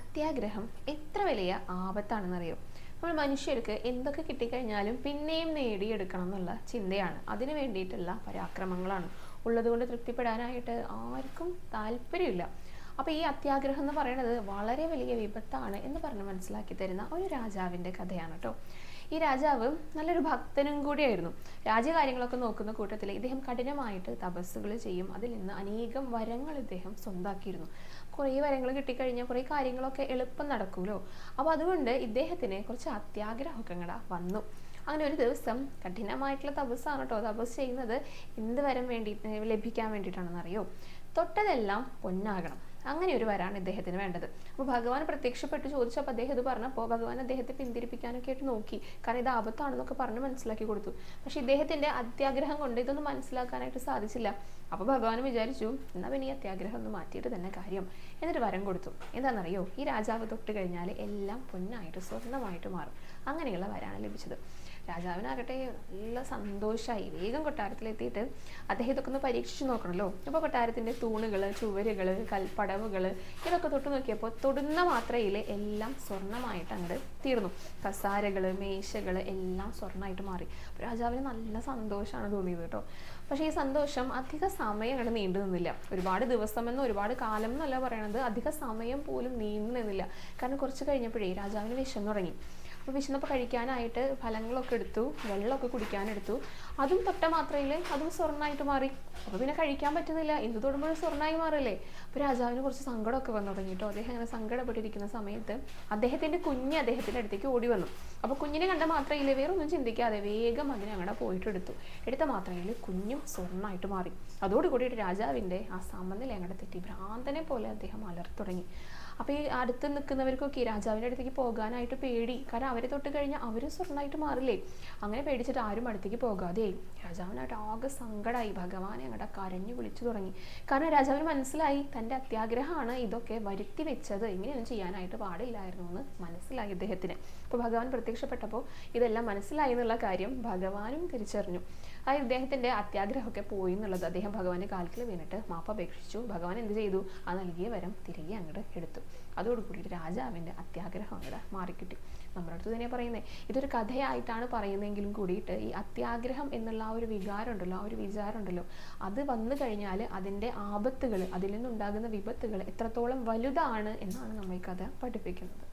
അത്യാഗ്രഹം എത്ര വലിയ ആപത്താണെന്നറിയോ? നമ്മൾ മനുഷ്യർക്ക് എന്തൊക്കെ കിട്ടിക്കഴിഞ്ഞാലും പിന്നെയും നേടിയെടുക്കണം എന്നുള്ള ചിന്തയാണ്, അതിനു വേണ്ടിയിട്ടുള്ള പരാക്രമങ്ങളാണ്. ഉള്ളതുകൊണ്ട് തൃപ്തിപ്പെടാനായിട്ട് ആർക്കും താല്പര്യമില്ല. അപ്പോൾ ഈ അത്യാഗ്രഹം എന്ന് പറയുന്നത് വളരെ വലിയ വിപത്താണ് എന്ന് പറഞ്ഞ് മനസ്സിലാക്കി തരുന്ന ഒരു രാജാവിൻ്റെ കഥയാണ് കേട്ടോ. ഈ രാജാവ് നല്ലൊരു ഭക്തനും കൂടിയായിരുന്നു. രാജ്യകാര്യങ്ങളൊക്കെ നോക്കുന്ന കൂട്ടത്തിൽ ഇദ്ദേഹം കഠിനമായിട്ട് തപസ്സുകൾ ചെയ്യും. അതിൽ നിന്ന് അനേകം വരങ്ങൾ ഇദ്ദേഹം സ്വന്താക്കിയിരുന്നു. കുറേ വരങ്ങൾ കിട്ടിക്കഴിഞ്ഞാൽ കുറേ കാര്യങ്ങളൊക്കെ എളുപ്പം നടക്കുമല്ലോ. അപ്പോൾ അതുകൊണ്ട് ഇദ്ദേഹത്തിന് കുറച്ച് അത്യാഗ്രഹമൊക്കെ ഇങ്ങടെ വന്നു. അങ്ങനെ ഒരു ദിവസം കഠിനമായിട്ടുള്ള തപസ്സാണ് കേട്ടോ. തപസ് ചെയ്യുന്നത് എന്ത് വരം ലഭിക്കാൻ വേണ്ടിയിട്ടാണെന്നറിയോ? തൊട്ടതെല്ലാം പൊന്നാകണം, അങ്ങനെ ഒരു വരാണ് ഇദ്ദേഹത്തിന് വേണ്ടത്. അപ്പോൾ ഭഗവാൻ പ്രത്യക്ഷപ്പെട്ട് ചോദിച്ചപ്പോൾ അദ്ദേഹം ഇത് പറഞ്ഞപ്പോൾ ഭഗവാൻ അദ്ദേഹത്തെ പിന്തിരിപ്പിക്കാനൊക്കെ ആയിട്ട് നോക്കി. കാരണം ഇത് ആപത്താണെന്നൊക്കെ പറഞ്ഞ് മനസ്സിലാക്കി കൊടുത്തു. പക്ഷെ ഇദ്ദേഹത്തിന്റെ അത്യാഗ്രഹം കൊണ്ട് ഇതൊന്നും മനസ്സിലാക്കാനായിട്ട് സാധിച്ചില്ല. അപ്പോൾ ഭഗവാൻ വിചാരിച്ചു, എന്നാൽ പിന്നെ ഈ അത്യാഗ്രഹം ഒന്ന് മാറ്റിയിട്ട് തന്നെ കാര്യം, എന്നിട്ട് വരം കൊടുത്തു. എന്താണെന്നറിയോ? ഈ രാജാവ് തൊട്ട് കഴിഞ്ഞാൽ എല്ലാം പൊന്നായിട്ട് സ്വർണ്ണമായിട്ട് മാറും. അങ്ങനെയുള്ള വരാണ് ലഭിച്ചത്. രാജാവിനാകട്ടെ നല്ല സന്തോഷമായി. വേഗം കൊട്ടാരത്തിലെത്തിയിട്ട് അദ്ദേഹം ഇതൊക്കെ ഒന്ന് പരീക്ഷിച്ച് നോക്കണമല്ലോ. അപ്പോൾ കൊട്ടാരത്തിൻ്റെ തൂണുകൾ, ചുവരുകൾ, കൽപ്പടവുകൾ ഇതൊക്കെ തൊട്ട് നോക്കിയപ്പോൾ തൊടുന്ന മാത്രയിൽ എല്ലാം സ്വർണ്ണമായിട്ട് അങ്ങോട്ട് തീർന്നു. കസാരകൾ, മേശകൾ എല്ലാം സ്വർണ്ണമായിട്ട് മാറി. അപ്പോൾ രാജാവിന് നല്ല സന്തോഷമാണ് തോന്നിയത് കേട്ടോ. പക്ഷേ ഈ സന്തോഷം അധിക സമയം അങ്ങോട്ട് നീണ്ടു നിന്നില്ല. ഒരുപാട് ദിവസമെന്നോ ഒരുപാട് കാലം എന്നല്ല പറയണത്, അധിക സമയം പോലും നീണ്ടു നിന്നില്ല. കാരണം കുറച്ച് കഴിഞ്ഞപ്പോഴേ രാജാവിന് വിശന്നു തുടങ്ങി. അപ്പോൾ വിശന്നപ്പോൾ കഴിക്കാനായിട്ട് ഫലങ്ങളൊക്കെ എടുത്തു, വെള്ളമൊക്കെ കുടിക്കാനെടുത്തു. അതും തൊട്ട മാത്രയിൽ അതും സ്വർണ്ണമായിട്ട് മാറി. അപ്പോൾ പിന്നെ കഴിക്കാൻ പറ്റുന്നില്ല, എന്ത് തൊടുമ്പോഴും സ്വർണ്ണമായി മാറില്ലേ. അപ്പോൾ രാജാവിന് കുറച്ച് സങ്കടമൊക്കെ വന്നു തുടങ്ങിയിട്ടോ. അദ്ദേഹം അങ്ങനെ സങ്കടപ്പെട്ടിരിക്കുന്ന സമയത്ത് അദ്ദേഹത്തിൻ്റെ കുഞ്ഞ് അദ്ദേഹത്തിൻ്റെ അടുത്തേക്ക് ഓടി വന്നു. അപ്പോൾ കുഞ്ഞിനെ കണ്ട മാത്രയിൽ വേറെ ഒന്നും ചിന്തിക്കാതെ വേഗം അതിനെ അങ്ങനെ പോയിട്ട് എടുത്ത മാത്രയിൽ കുഞ്ഞും സ്വർണ്ണമായിട്ട് മാറി. അതോടുകൂടിയിട്ട് രാജാവിൻ്റെ ആ സമനില അങ്ങോട്ട് തെറ്റി. ഭ്രാന്തനെ പോലെ അദ്ദേഹം അലർത്തി തുടങ്ങി. അപ്പോൾ ഈ അടുത്ത് നിൽക്കുന്നവർക്കൊക്കെ രാജാവിൻ്റെ അടുത്തേക്ക് പോകാനായിട്ട് പേടി. കാരണം അവരെ തൊട്ട് കഴിഞ്ഞാൽ അവർ സ്വർണ്ണമായിട്ട് മാറില്ലേ. അങ്ങനെ പേടിച്ചിട്ട് ആരും അടുത്തേക്ക് പോകാതെ രാജാവിനായിട്ട് ആകെ സങ്കടമായി. ഭഗവാനെ അങ്ങോട്ട് കരഞ്ഞു വിളിച്ചു തുടങ്ങി. കാരണം രാജാവിന് മനസ്സിലായി തൻ്റെ അത്യാഗ്രഹമാണ് ഇതൊക്കെ വരുത്തി വെച്ചത്, ഇങ്ങനെയൊന്നും ചെയ്യാനായിട്ട് പാടില്ലായിരുന്നു എന്ന് മനസ്സിലായി ഇദ്ദേഹത്തിന്. അപ്പോൾ ഭഗവാൻ പ്രത്യക്ഷപ്പെട്ടപ്പോൾ ഇതെല്ലാം മനസ്സിലായി എന്നുള്ള കാര്യം ഭഗവാനും തിരിച്ചറിഞ്ഞു. ആ ഇദ്ദേഹത്തിൻ്റെ അത്യാഗ്രഹമൊക്കെ പോയി എന്നുള്ളത്. അദ്ദേഹം ഭഗവാന്റെ കാൽക്കൽ വീണിട്ട് മാപ്പപേക്ഷിച്ചു. ഭഗവാൻ എന്ത് ചെയ്തു? ആ നൽകിയ വരം തിരികെ അങ്ങോട്ട് എടുത്തു. അതോടുകൂടിയിട്ട് രാജാവിൻ്റെ അത്യാഗ്രഹം അങ്ങോട്ട് മാറിക്കിട്ടി. നമ്മുടെ അടുത്ത് തന്നെ പറയുന്നത് ഇതൊരു കഥയായിട്ടാണ് പറയുന്നതെങ്കിലും കൂടിയിട്ട് ഈ അത്യാഗ്രഹം എന്നുള്ള ആ ഒരു വികാരം ഉണ്ടല്ലോ, ആ ഒരു വിചാരം ഉണ്ടല്ലോ, അത് വന്നു കഴിഞ്ഞാൽ അതിൻ്റെ ആപത്തുകൾ, അതിൽ നിന്നുണ്ടാകുന്ന വിപത്തുകൾ എത്രത്തോളം വലുതാണ് എന്നാണ് നമ്മൾ ഈ കഥ പഠിപ്പിക്കുന്നത്.